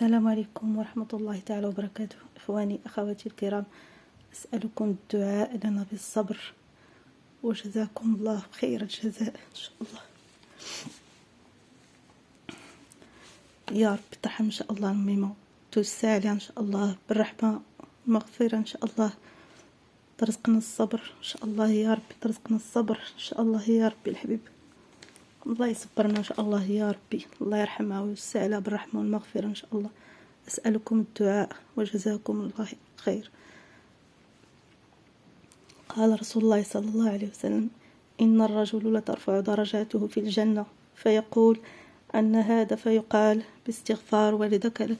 السلام عليكم ورحمة الله تعالى وبركاته. إخواني أخواتي الكرام، أسألكم الدعاء لنا بالصبر، وجزاكم الله خير الجزاء إن شاء الله. يا رب ترحم إن شاء الله الميمة، توسع عليها إن شاء الله بالرحمة مغفرة إن شاء الله، ترزقنا الصبر إن شاء الله يا رب، ترزقنا الصبر إن شاء الله يا ربي الحبيب. الله يصبرنا إن شاء الله يا ربي، الله يرحمها ويوسع عليها بالرحمة والمغفرة إن شاء الله. أسألكم الدعاء وجزاكم الله خير. قال رسول الله صلى الله عليه وسلم: إن الرجل لترفع درجاته في الجنة فيقول أن هذا، فيقال باستغفار والدك لك: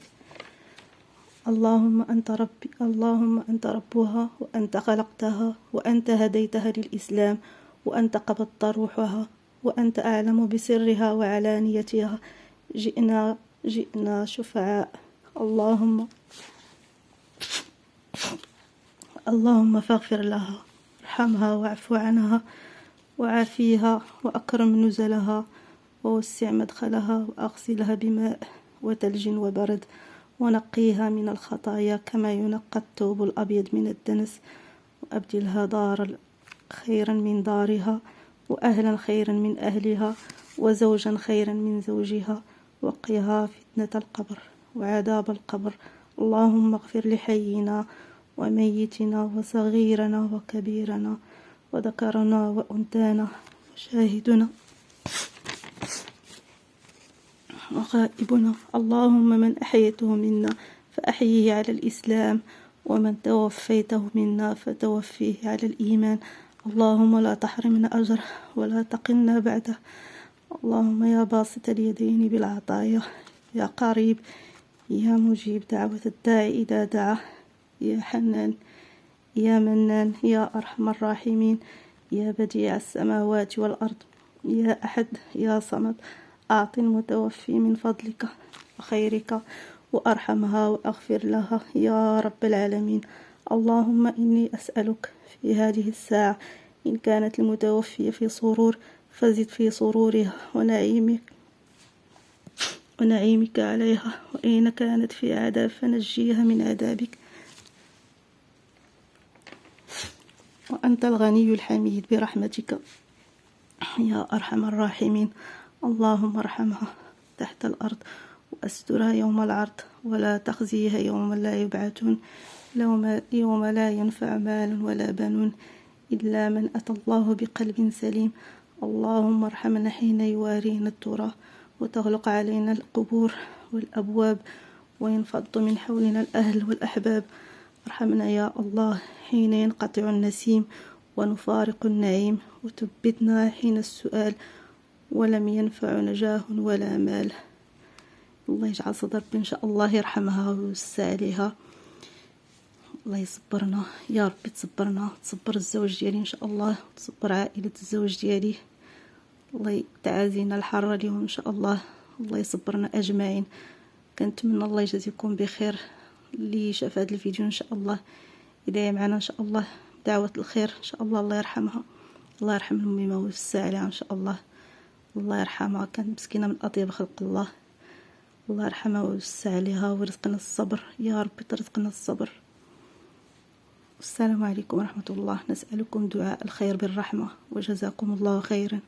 اللهم أنت ربي، اللهم أنت ربها، وأنت خلقتها، وأنت هديتها للإسلام، وأنت قبضت روحها، وأنت أعلم بسرها وعلانيتها، جئنا شفعاء، اللهم فاغفر لها، ارحمها واعف عنها وعافيها وأكرم نزلها ووسع مدخلها وأغسلها بماء وثلج وبرد ونقيها من الخطايا كما ينقى الثوب الأبيض من الدنس، وأبدلها دارا خيرا من دارها، وأهلا خيرا من أهلها، وزوجا خيرا من زوجها، وقها فتنة القبر وعذاب القبر. اللهم اغفر لحينا وميتنا وصغيرنا وكبيرنا وذكرنا وأنثانا وشاهدنا وغائبنا. اللهم من أحيته منا فأحيه على الإسلام، ومن توفيته منا فتوفيه على الإيمان. اللهم لا تحرمنا أجره ولا تقلنا بعده. اللهم يا باسط اليدين بالعطايا، يا قريب، يا مجيب دعوة الداعي إذا دعا، يا حنان، يا منان، يا أرحم الراحمين، يا بديع السماوات والأرض، يا أحد، يا صمد، أعط المتوفي من فضلك وخيرك وأرحمها وأغفر لها يا رب العالمين. اللهم إني أسألك في هذه الساعة إن كانت المتوفية في سرور فزد في سرورها ونعيمك عليها، وإن كانت في عذاب فنجيها من عذابك، وأنت الغني الحميد برحمتك يا أرحم الراحمين. اللهم ارحمها تحت الأرض وأسترها يوم العرض، ولا تخزيها يوم لا يبعثون، يوم لا ينفع مال ولا بنون إلا من أتى الله بقلب سليم. اللهم ارحمنا حين يوارينا التراب وتغلق علينا القبور والأبواب وينفض من حولنا الأهل والأحباب. ارحمنا يا الله حين ينقطع النسيم ونفارق النعيم، وثبتنا حين السؤال ولم ينفع نجاه ولا مال. الله يجعل صدر إن شاء الله يرحمها ويوسع عليها. الله يصبرنا يا رب، تصبرنا، تصبر الزوج ديالي إن شاء الله، تصبر عائلة الزوج ديالي. الله تعازينا الحارة اليوم إن شاء الله، الله يصبرنا أجمعين. كنتمنى الله يجازيكم بخير اللي شاف هذا الفيديو إن شاء الله يدعي معنا إن شاء الله دعوة الخير إن شاء الله. الله يرحمها، الله يرحم الميمة ويوسع عليها إن شاء الله. الله يرحمها، كانت مسكينة من أطيب خلق الله. الله يرحمها ويوسع عليها ويرزقنا الصبر يا رب، ترزقنا الصبر. السلام عليكم ورحمة الله. نسألكم دعاء الخير بالرحمة وجزاكم الله خيرا.